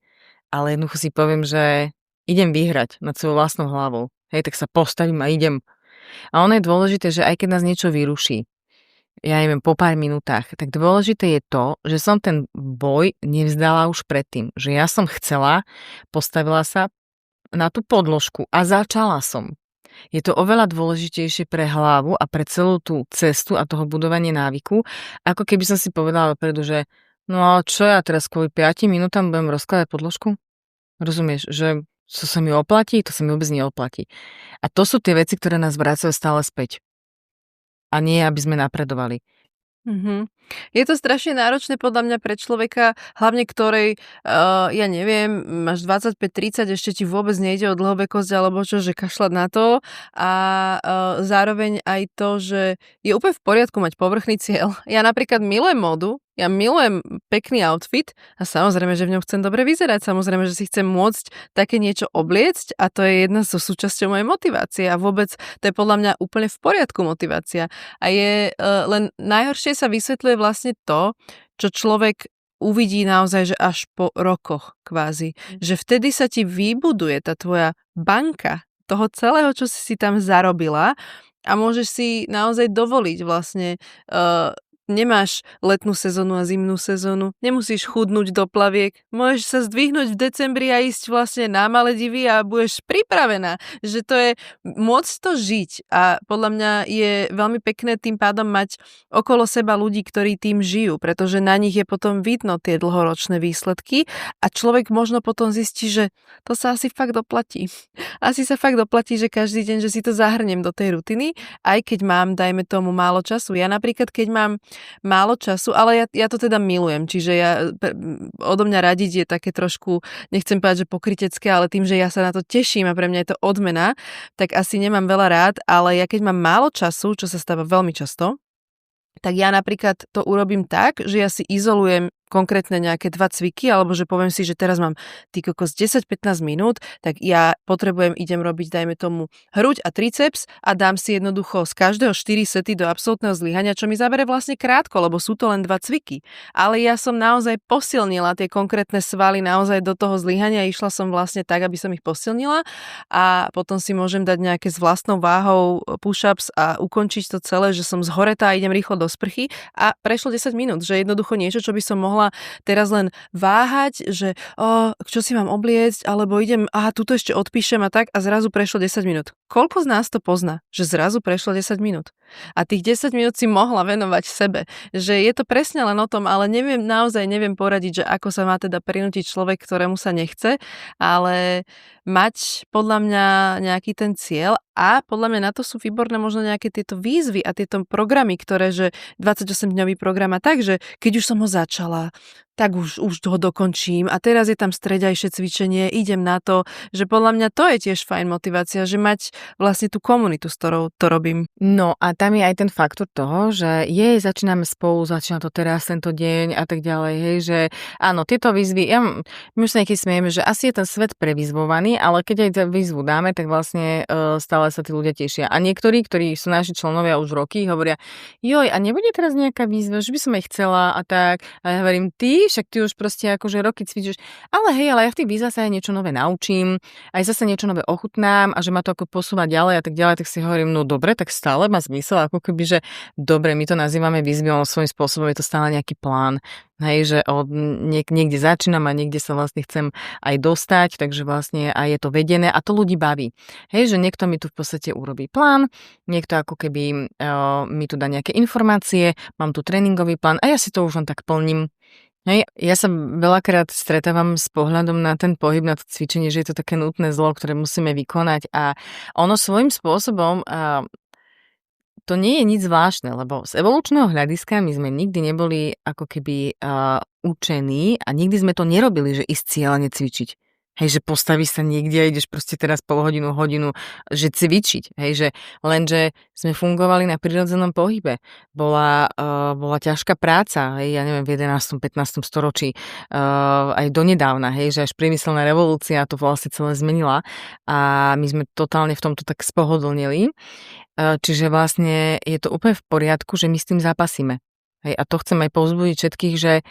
ale jednoducho si poviem, že idem vyhrať nad svojou vlastnou hlavou. Hej, tak sa postavím a idem. A ono je dôležité, že aj keď nás niečo vyruší, ja neviem, po pár minútach, tak dôležité je to, že som ten boj nevzdala už predtým. Že ja som chcela, postavila sa na tú podložku a začala som. Je to oveľa dôležitejšie pre hlavu a pre celú tú cestu a toho budovanie návyku, ako keby som si povedala dopredu, že no čo ja teraz kvôli 5 minútam budem rozkladať podložku? Rozumieš, že to sa mi oplatí, to sa mi vôbec neoplatí. A to sú tie veci, ktoré nás vracajú stále späť. A nie, aby sme napredovali. Mhm. Je to strašne náročné podľa mňa pre človeka, hlavne ktorej, ja neviem, máš 25-30, ešte ti vôbec nejde o dlhovekosť alebo čo, že kašľať na to a zároveň aj to, že je úplne v poriadku mať povrchný cieľ. Ja napríklad milujem módu, ja milujem pekný outfit a samozrejme, že v ňom chcem dobre vyzerať, samozrejme, že si chcem môcť také niečo obliecť a to je jedna zo súčasťou mojej motivácie a vôbec to je podľa mňa úplne v poriadku motivácia. A je len najhoršie sa vysvetľuje vlastne to, čo človek uvidí naozaj, že až po rokoch kvázi. Že vtedy sa ti vybuduje tá tvoja banka toho celého, čo si tam zarobila a môžeš si naozaj dovoliť vlastne nemáš letnú sezónu a zimnú sezónu, nemusíš chudnúť do plaviek, môžeš sa zdvihnúť v decembri a ísť vlastne na Maledivy a budeš pripravená, že to je môcť to žiť a podľa mňa je veľmi pekné tým pádom mať okolo seba ľudí, ktorí tým žijú, pretože na nich je potom vidno tie dlhoročné výsledky a človek možno potom zistí, že to sa asi fakt doplatí. Asi sa fakt doplatí, že každý deň, že si to zahrnem do tej rutiny, aj keď mám, dajme tomu, málo času. Ja napríklad, keď mám málo času, ale ja to teda milujem, čiže odo mňa radiť je také trošku, nechcem povedať, že pokrytecké, ale tým, že ja sa na to teším a pre mňa je to odmena, tak asi nemám veľa rád, ale ja keď mám málo času, čo sa stáva veľmi často, tak ja napríklad to urobím tak, že ja si izolujem konkrétne nejaké 2 cviky, alebo že poviem si, že teraz mám ty kokos 10-15 minút, tak ja idem robiť, dajme tomu, hruď a triceps a dám si jednoducho z každého 4 sety do absolútneho zlyhania, čo mi zabere vlastne krátko, lebo sú to len 2 cviky. Ale ja som naozaj posilnila tie konkrétne svaly naozaj do toho zlyhania, išla som vlastne tak, aby som ich posilnila a potom si môžem dať nejaké s vlastnou váhou push-ups a ukončiť to celé, že som zhoretá a idem rýchlo do sprchy a prešlo 10 minút, že jednoducho niečo, čo by som mohla teraz len váhať, že čo si mám obliecť, alebo idem, tuto ešte odpíšem a tak a zrazu prešlo 10 minút. Koľko z nás to pozná, že zrazu prešlo 10 minút? A tých 10 minút si mohla venovať sebe. Že je to presne len o tom, ale naozaj neviem poradiť, že ako sa má teda prinútiť človek, ktorému sa nechce, ale mať podľa mňa nejaký ten cieľ a podľa mňa na to sú výborné možno nejaké tieto výzvy a tieto programy, ktoré, že 28-dňový program a tak, že keď už som ho začala, tak už ho dokončím a teraz je tam stredajšie cvičenie, idem na to, že podľa mňa to je tiež fajn motivácia, že mať vlastne tú komunitu, s ktorou to robím. No a tam je aj ten faktor toho, že začíname spolu, začína to teraz, tento deň a tak ďalej, hej, že áno, tieto výzvy, my už sa niekedy smieme, že asi je ten svet prevyzvovaný, ale keď aj výzvu dáme, tak vlastne stále sa tí ľudia tešia. A niektorí, ktorí sú naši členovia už roky, hovoria, joj, a nebude teraz nejaká výzva, že by som aj chcela a tak. A ja hovorím, však ty už proste akože roky cvičíš, ale hej, ale ja v tých výzvach sa aj niečo nové naučím, aj zase niečo nové ochutnám a že ma to ako posúva ďalej a tak ďalej, tak si hovorím, no dobre, tak stále má zmysel, ako keby, že dobre, my to nazývame výzvy, ale svojím spôsobom je to stále nejaký plán. Hej, že niekde začínam a niekde sa vlastne chcem aj dostať, takže vlastne aj je to vedené a to ľudí baví. Hej, že niekto mi tu v podstate urobí plán, niekto ako keby mi tu dá nejaké informácie, mám tu tréningový plán a ja si to už len tak plním. Hej, ja sa veľakrát stretávam s pohľadom na ten pohyb, na to cvičenie, že je to také nutné zlo, ktoré musíme vykonať a ono svojím spôsobom to nie je nič zvláštne, lebo z evolučného hľadiska my sme nikdy neboli ako keby učení a nikdy sme to nerobili, že ísť cieľene cvičiť. Hej, že postavíš sa niekde a ideš proste teraz pol hodinu, že cvičiť. Hej, že lenže sme fungovali na prirodzenom pohybe. Bola ťažká práca, hej, ja neviem, v 11. 15. storočí, aj donedávna, hej, že až priemyselná revolúcia to vlastne celé zmenila a my sme totálne v tomto tak spohodlnili. Čiže vlastne je to úplne v poriadku, že my s tým zápasíme. Hej, a to chcem aj povzbudiť všetkých, že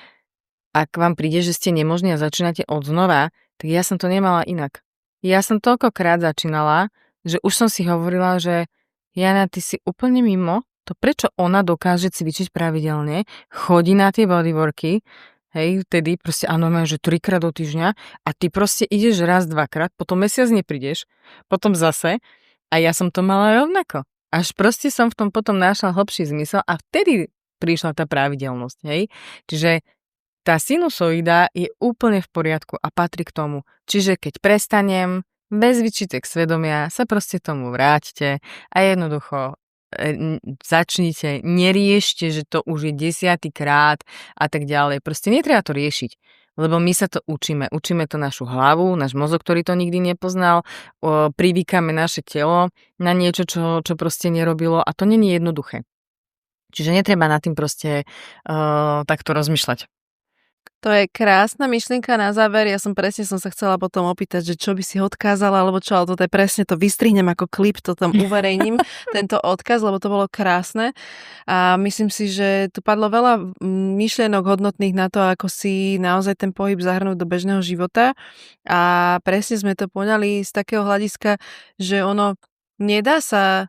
ak vám príde, že ste nemožní a začínate od znova, tak ja som to nemala inak. Ja som toľkokrát začínala, že už som si hovorila, že Jana, ty si úplne mimo, to prečo ona dokáže cvičiť pravidelne, chodí na tie bodyworky, hej, vtedy proste áno, že 3-krát do týždňa a ty proste ideš raz, 2-krát, potom mesiac neprídeš, potom zase a ja som to mala rovnako. Až proste som v tom potom našla hlbší zmysel a vtedy prišla tá pravidelnosť, hej. Čiže tá sinusoida je úplne v poriadku a patrí k tomu. Čiže keď prestanem, bez výčitek svedomia sa proste tomu vráťte a jednoducho začnite, neriešte, že to už je 10. krát a tak ďalej. Proste netreba to riešiť. Lebo my sa to učíme. Učíme to našu hlavu, náš mozog, ktorý to nikdy nepoznal. Privíkame naše telo na niečo, čo proste nerobilo a to nie je jednoduché. Čiže netreba nad tým proste takto rozmýšľať. To je krásna myšlienka na záver. Ja som sa chcela potom opýtať, že čo by si odkázala, alebo čo, ale toto je presne, to vystrihnem ako klip, to tam uverejním, tento odkaz, lebo to bolo krásne. A myslím si, že tu padlo veľa myšlienok hodnotných na to, ako si naozaj ten pohyb zahrnúť do bežného života. A presne sme to poňali z takého hľadiska, že ono nedá sa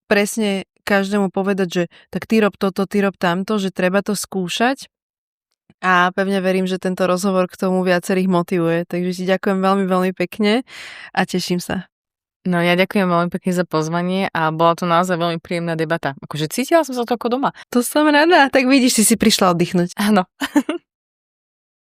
presne každému povedať, že tak ty rob toto, ty rob tamto, že treba to skúšať. A pevne verím, že tento rozhovor k tomu viacerých motivuje. Takže ti ďakujem veľmi, veľmi pekne a teším sa. No ja ďakujem veľmi pekne za pozvanie a bola to naozaj veľmi príjemná debata. Akože cítila som sa to ako doma. To som rada. Tak vidíš, si prišla oddychnúť. Áno.